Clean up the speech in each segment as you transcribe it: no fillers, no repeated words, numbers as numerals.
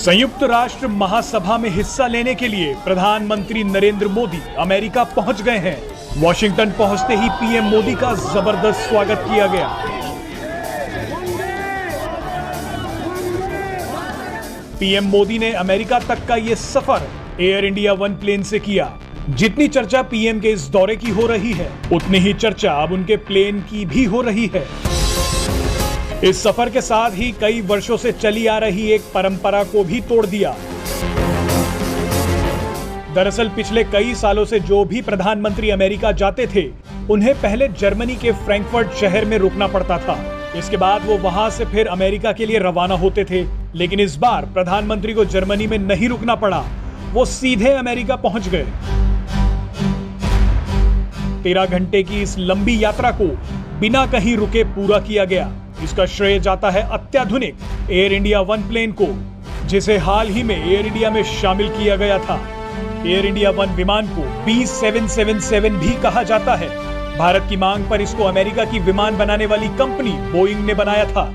संयुक्त राष्ट्र महासभा में हिस्सा लेने के लिए प्रधानमंत्री नरेंद्र मोदी अमेरिका पहुंच गए हैं। वॉशिंगटन पहुंचते ही पीएम मोदी का जबरदस्त स्वागत किया गया। पीएम मोदी ने अमेरिका तक का ये सफर एयर इंडिया वन प्लेन से किया। जितनी चर्चा पीएम के इस दौरे की हो रही है, उतनी ही चर्चा अब उनके प्लेन की भी हो रही है। इस सफर के साथ ही कई वर्षों से चली आ रही एक परंपरा को भी तोड़ दिया। दरअसल पिछले कई सालों से जो भी प्रधानमंत्री अमेरिका जाते थे, उन्हें पहले जर्मनी के फ्रैंकफर्ट शहर में रुकना पड़ता था। इसके बाद वो वहां से फिर अमेरिका के लिए रवाना होते थे। लेकिन इस बार प्रधानमंत्री को जर्मनी में नहीं रुकना पड़ा, वो सीधे अमेरिका पहुंच गए। 13 घंटे की इस लंबी यात्रा को बिना कहीं रुके पूरा किया गया। इसका श्रेय जाता है अत्याधुनिक एयर इंडिया वन प्लेन को, जिसे हाल ही में एयर इंडिया में शामिल किया गया था। एयर इंडिया वन विमान को B777 भी कहा जाता है। भारत की मांग पर इसको अमेरिका की विमान बनाने वाली कंपनी बोइंग ने बनाया था।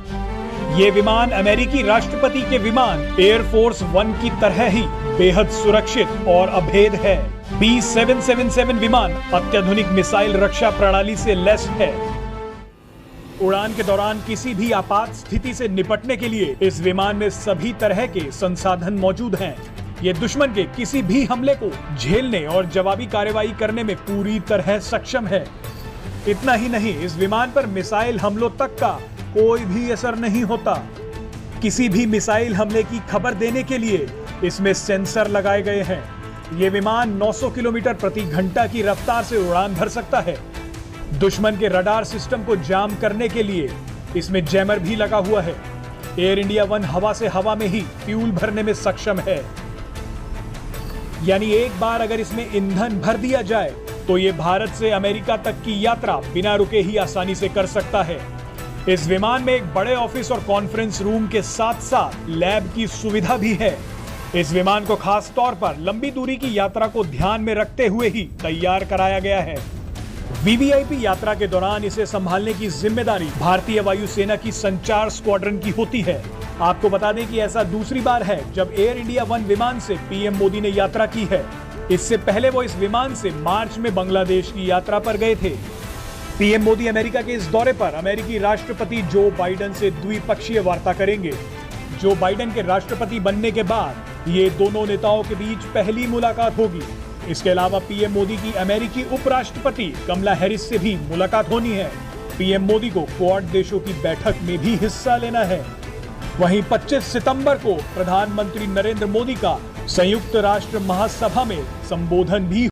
ये विमान अमेरिकी राष्ट्रपति के विमान एयरफोर्स वन की तरह ही बेहद सुरक्षित और अभेद है। B777 विमान अत्याधुनिक मिसाइल रक्षा प्रणाली से लैस है। उड़ान के दौरान किसी भी आपात स्थिति से निपटने के लिए इस विमान में सभी तरह के संसाधन मौजूद हैं। ये दुश्मन के किसी भी हमले को झेलने और जवाबी कार्रवाई करने में पूरी तरह सक्षम है। इतना ही नहीं, इस विमान पर मिसाइल हमलों तक का कोई भी असर नहीं होता। किसी भी मिसाइल हमले की खबर देने के लिए इसमें सेंसर लगाए गए हैं। ये विमान 900 किलोमीटर प्रति घंटा की रफ्तार से उड़ान भर सकता है। दुश्मन के रडार सिस्टम को जाम करने के लिए इसमें जैमर भी लगा हुआ है। एयर इंडिया वन हवा से हवा में ही फ्यूल भरने में सक्षम है। यानी एक बार अगर इसमें ईंधन भर दिया जाए तो ये भारत से अमेरिका तक की यात्रा बिना रुके ही आसानी से कर सकता है। इस विमान में एक बड़े ऑफिस और कॉन्फ्रेंस रूम के साथ साथ लैब की सुविधा भी है। इस विमान को खास तौर पर लंबी दूरी की यात्रा को ध्यान में रखते हुए ही तैयार कराया गया है। वीवीआईपी यात्रा के दौरान इसे संभालने की जिम्मेदारी भारतीय वायुसेना की संचार स्क्वाड्रन की होती है। आपको बता दें कि ऐसा दूसरी बार है जब एयर इंडिया वन विमान से पीएम मोदी ने यात्रा की है। इससे पहले वो इस विमान से मार्च में बांग्लादेश की यात्रा पर गए थे। पीएम मोदी अमेरिका के इस दौरे पर अमेरिकी राष्ट्रपति जो बाइडेन से द्विपक्षीय वार्ता करेंगे। जो बाइडेन के राष्ट्रपति बनने के बाद ये दोनों नेताओं के बीच पहली मुलाकात होगी। इसके अलावा पीएम मोदी की अमेरिकी उपराष्ट्रपति कमला हैरिस से भी मुलाकात होनी है। पीएम मोदी को क्वाड देशों की बैठक में भी हिस्सा लेना है। वहीं 25 सितंबर को प्रधानमंत्री नरेंद्र मोदी का संयुक्त राष्ट्र महासभा में संबोधन भी